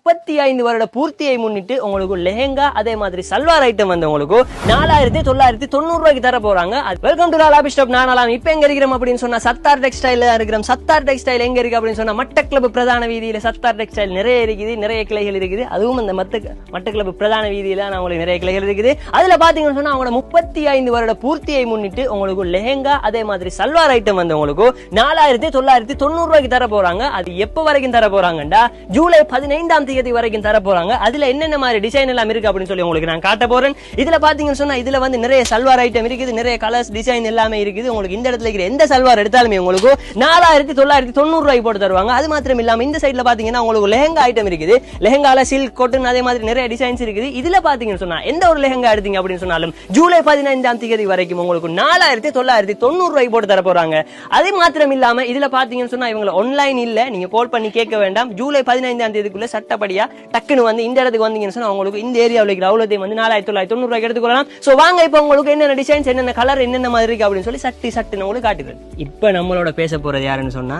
35 வருட பூர்த்தியை முன்னிட்டு உங்களுக்கு லெஹெங்கா அதே மாதிரி சல்வார் ஐட்டம் வந்து உங்களுக்கு 4990 ரூபாய்க்கு தர போறாங்க. Welcome to lobby stop. நான் இப்ப எங்க இருக்கிறோம் அப்படின்னு சொன்னா சத்தார் டெக்ஸ்டைல் இருக்கிறோம். சத்தார் டெக்ஸ்டைல் எங்க இருக்கு அப்படின்னு சொன்னா மட்டக்களப்பு பிரதான வீதியில சத்தார் டெக்ஸ்டைல் நிறைய இருக்குது, நிறைய கிளைகள் இருக்குது. அதுவும் அந்த மட்டக்களப்பு பிரதான வீதியில உங்களுக்கு நிறைய கிளைகள் இருக்குது. அதுல பாத்தீங்கன்னு சொன்னா அவங்களோட 35 வருட பூர்த்தியை முன்னிட்டு உங்களுக்கு லெஹெங்கா அதே மாதிரி சல்வார் ஐட்டம் வந்து உங்களுக்கு 4990 ரூபாய்க்கு தர போறாங்க. அது எப்ப வரைக்கும் தர போறாங்கடா ஜூலை 15ஆம் தேதி வரைக்கும் தர போறாங்க. அதுல என்னென்ன மாதிரி டிசைன் எல்லாம் இருக்கு அப்படின்னு சொல்லி உங்களுக்கு நான் காட்ட போறேன். இதுல பாத்தீங்கன்னு சொன்னா இதுல வந்து நிறைய சல்வார் ஐட்டம் இருக்குது, நிறைய கலர்ஸ் டிசைன் எல்லாமே இருக்குது. உங்களுக்கு இந்த இடத்துல இருக்கிற எந்த சல்வார் எடுத்தாலுமே உங்களுக்கு 4990 ரூபாய்க்கு போட்டு தருவாங்க. அது மாத்திரம் இல்லாம இந்த சைட்ல பாத்தீங்கன்னா உங்களுக்கு லெஹெங்கா ஐட்டம் இருக்குது. லெஹெங்கால சில்க் காட்டன் அதே மாதிரி நிறைய டிசைன்ஸ் இருக்குது. இதுல பாத்தீங்கன்னு சொன்னா எந்த ஒரு லெஹெங்கா எடுத்தீங்க அப்படின்னு சொன்னாலும் ஜூலை 15ஆம் தேதி வரைக்கும் உங்களுக்கு 4990 ரூபாய்க்கு போட்டு தர போறாங்க. அது மாத்திரம் இல்லாம இதுல பாத்தீங்கன்னு சொன்னா இவங்க ஆன்லைன் இல்ல, நீங்க கால் பண்ணி கேட்க வேண்டாம். ஜூலை 15ஆம் தேதிக்குள்ள சட்டப்படியா டக்குன்னு வந்து இந்த இடத்துக்கு வந்தீங்கன்னு சொன்னா உங்களுக்கு இந்த ஏரியாவில் இருக்கிற அவ்வளோத்தையும் வந்து 4990 ரூபாய்க்கு எடுத்துக்கொள்ளலாம். சோ வாங்க இப்ப உங்களுக்கு என்னென்ன டிசைன்ஸ் என்னென்ன கலர் என்னென்ன மாதிரி இருக்கு அப்படின்னு சொல்லி சட்டு உங்களுக்கு காட்டுகிறேன். இப்ப நம்மளோட பேச போறது யாருன்னு சொன்னா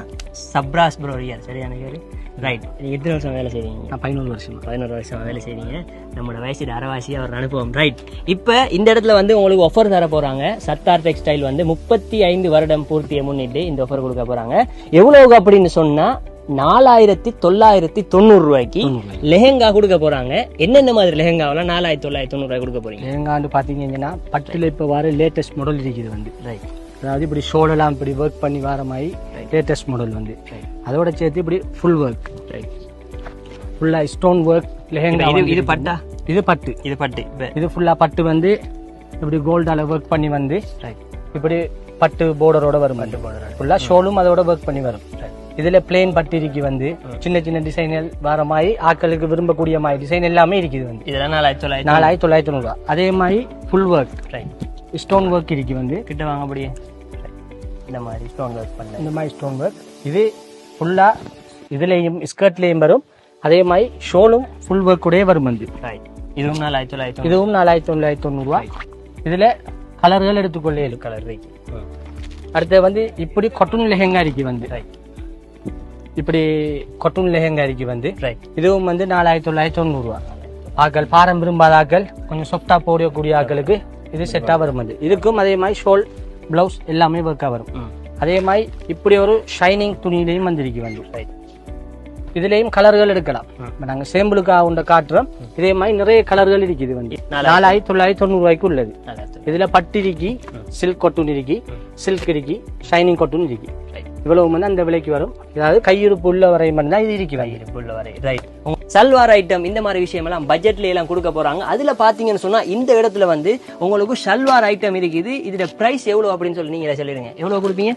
சப்ராஸ் ப்ரோ ரியார். சரியான பேரு. ரைட். நீங்க எத்தனை வருஷம் வேலை செய்றீங்க? 11 வருஷம் வேலை செய்றீங்க. நம்மளோட வயசு அரைவாசி அவர் அனுப்புவோம். ரைட். இப்ப இந்த இடத்துல வந்து உங்களுக்கு ஆஃபர் தர போறாங்க. சத்தார் டெக்ஸ்டைல் வந்து 35 வருடம் பூர்த்தியை முன்னிட்டு இந்த ஆஃபர் கொடுக்க போறாங்க. எவ்வளவு அப்படின்னு சொன்னா 4990 ரூபாய்க்கு லெஹெங்கா கொடுக்க போறாங்க. என்னென்ன மாதிரி லெஹெங்காவெல்லாம் 4990 ரூபாய் கொடுக்க போறீங்க? லெஹெங்கா வந்து பாத்தீங்கன்னா பட்டுல இப்ப வர லேட்டஸ்ட் மாடல் இருக்குது வந்து. ரைட். அதாவது இப்படி ஷோலெல்லாம் இப்படி ஒர்க் பண்ணி வர மாதிரி லேட்டஸ்ட் மாடல் வந்து. அதோட சேர்த்து இப்படி ஃபுல் ஒர்க். ரைட். ஃபுல்லா ஸ்டோன் ஒர்க் லெஹெங்கா. இது பட்டா? இது பட்டு. இது ஃபுல்லா பட்டு வந்து இப்படி கோல்டால ஒர்க் பண்ணி வந்து இப்படி பட்டு பார்டரோட வரும். ஃபுல்லா ஷோலும் அதோட ஒர்க் பண்ணி வரும். இதுல பிளேன் பட்டிரிக்கு வந்து சின்ன சின்ன டிசைன்கள் வர மாதிரி ஆட்களுக்கு விரும்பக்கூடிய மாதிரி டிசைன் எல்லாமே இருக்குது வந்து. இதெல்லாம் 4990 ரூபாய். அதே மாதிரி ஃபுல் ஒர்க் ஸ்டோன் ஒர்க் இருக்கு வந்து. கிட்ட வாங்க அப்படியே இந்த மாதிரி ஸ்டோன் ஒர்க் பண்ண இந்த மாதிரி ஸ்டோன் ஒர்க். இது ஃபுல்லா இதுலயும் ஸ்கர்ட்லயும் வரும். அதே மாதிரி ஷோலும் ஃபுல் ஒர்க் கூடயே வரும் வந்து. இதுவும் 4990. இதுவும் 4990 ரூபாய். இதுல கலர்கள் எடுத்துக்கொள்ளே கலர் இருக்கு. அடுத்து வந்து இப்படி கொட்டன் லெஹெங்கா இருக்கு வந்து. இப்படி கொட்டன் லெஹெங்கா இருக்கு வந்து. இதுவும் வந்து 4990 ரூபாய். ஆக்கள் பாரம் விரும்பாத ஆக்கள் கொஞ்சம் சாஃப்டா போடக்கூடிய ஆக்களுக்கு இது செட்டா வரும் வந்து. இதுக்கும் அதே மாதிரி ஷோல் பிளவுஸ் எல்லாமே ஒர்க்கா வரும். அதே மாதிரி இப்படி ஒரு ஷைனிங் துணியிலையும் வந்திருக்கு வந்து. இதுலயும் கலர்கள் எடுக்கலாம். நாங்க சேம்பிளுக்காக உண்ட காட்டுறோம். இதே மாதிரி நிறைய கலர்கள் இருக்குது வந்து. 4990 ரூபாய்க்கு உள்ளது. இதுல பட்டு இருக்கி, சில்க் கொட்டன் இருக்கி, சில்க் இருக்கி, ஷைனிங் கொட்டன் இருக்கி. இவ்வளவு வந்து அந்த விலைக்கு வரும். அதாவது கையிருப்பு உள்ள வரை மட்டும்தான் இது இருக்கு. கையிருப்பு உள்ள வரை. ரைட். சல்வார் ஐட்டம் இந்த மாதிரி விஷயம் எல்லாம் பட்ஜெட்ல எல்லாம் கொடுக்க போறாங்க. அதுல பாத்தீங்கன்னு சொன்னா இந்த இடத்துல வந்து உங்களுக்கு சல்வார் ஐட்டம் இருக்குது. இதுல பிரைஸ் எவ்வளவு அப்படின்னு சொல்லி நீங்க சொல்லிடுங்க. எவ்வளவு கொடுப்பீங்க?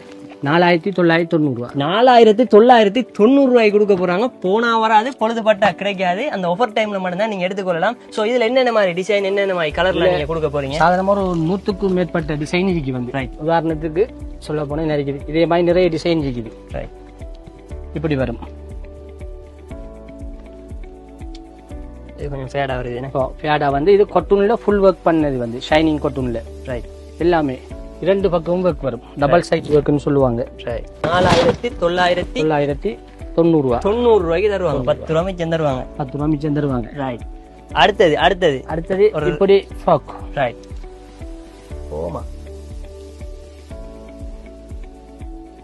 4990 ரூபாய். 4990 ரூபாய் கொடுக்க போறாங்க. போனா வராது, பொழுதுபட்டா கிடைக்காது. அந்த ஆஃபர் டைம்ல மட்டும் தான் நீங்க எடுத்துக்கொள்ளலாம். சோ இதுல என்னென்ன மாதிரி டிசைன் என்னென்ன மாதிரி கலர்ல நீங்க கொடுக்க போறீங்க? சாதாரணமா ஒரு 100க்கும் மேற்பட்ட டிசைன் இருக்கு வந்து. உதாரணத்துக்கு சொல்ல போனா நிறைய இதே மாதிரி நிறைய டிசைன் இருக்குது. இப்படி வரும். கொஞ்சம் ஃபேடா வருது. ஃபேடா வந்து இது கொட்டன்ல ஃபுல் ஒர்க் பண்ணது வந்து. ஷைனிங் கொட்டன்ல. ரைட். எல்லாமே இரண்டு பக்கமும் ஒர்க் வரும். டபுள் சைட் ஒர்க்னு சொல்லுவாங்க. 4990 ரூபாய். 90 ரூபாய்க்கு தருவாங்க. 10 ரூபாய் மிச்சம் தருவாங்க. 10 ரூபாய் மிச்சம் தருவாங்க. ரைட். அடுத்தது இப்படி ஃப்ராக். ரைட். ஓமா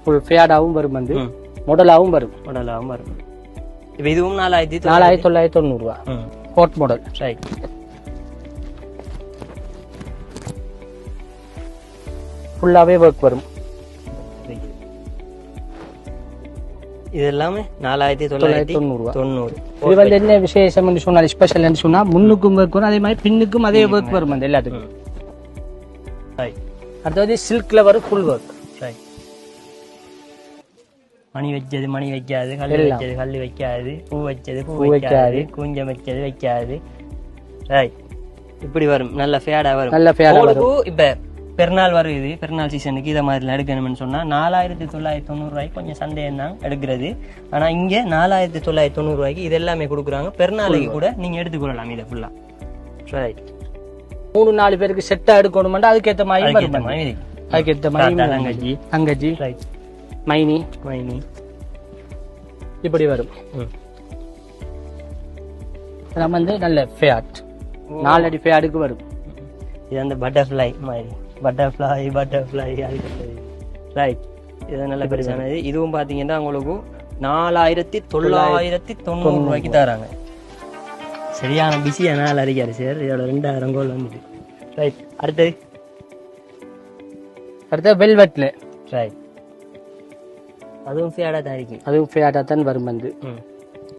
ஃபுல் ஃபேடாவும் வரும் வந்து. மாடலாவும் வரும். இப்போ இதுவும் 4990 ரூபாய். Code model. ரைட். ஃபுல்லாவே ஒர்க் வரும். இது எல்லாமே 4990 ரூபாய். இது வந்து என்ன விசேஷம் சொன்னா ஸ்பெஷல் சொன்னா முன்னுக்கும் ஒர்க் வரும். அதே மாதிரி பின்னுக்கும் அதே ஒர்க் வரும் அந்த எல்லாத்துக்கும். அடுத்தது சில்க்ல வரும் ஃபுல் ஒர்க். மணி வச்சது மணி வைக்காது, கல் வச்சது கல் வைக்காது, பூ வச்சது பூ வைக்காது, கூஞ்சம் வச்சது வைக்காது. இப்படி வரும். நல்ல ஃபேடா வரும். இப்ப பெருநாள் வருது, பெருநாள் சீசனுக்கு இதை மாதிரி எடுக்கணும்னு சொன்னா 4990 ரூபாய்க்கு கொஞ்சம் சந்தேகம் தான் எடுக்கிறது. ஆனா இங்க 4990 ரூபாய்க்கு இது எல்லாமே கொடுக்குறாங்க. பெருநாளைக்கு கூட நீங்க எடுத்துக்கொள்ளலாம் இதை ஃபுல்லா. ரைட். 3-4 பேருக்கு செட்டா எடுக்கணும்னா அதுக்கேற்ற மாதிரி தங்கச்சி மைனி இப்படி வரும். நம்ம வந்து நல்ல ஃபேட் 4 அடி ஃபேடுக்கு வரும். இது அந்த பட்டர்ஃப்ளை மாதிரி பட்டர்ஃப்ளை ரைட். இது நல்ல பெருசானது. இதுவும் பாத்தீங்கன்னா உங்களுக்கு 4990 ரூபாய்க்கு தராங்க. சரியான பிஸியான நாள் அறிக்காரு சார். இதோட 2000 கோல் வந்துட்டு. ரைட். அடுத்த வெல்வெட்ல ரைட். அதுவும் ஃபேடா தான் இருக்கு. அதுவும் ஃபேடா தான் வரும் வந்து.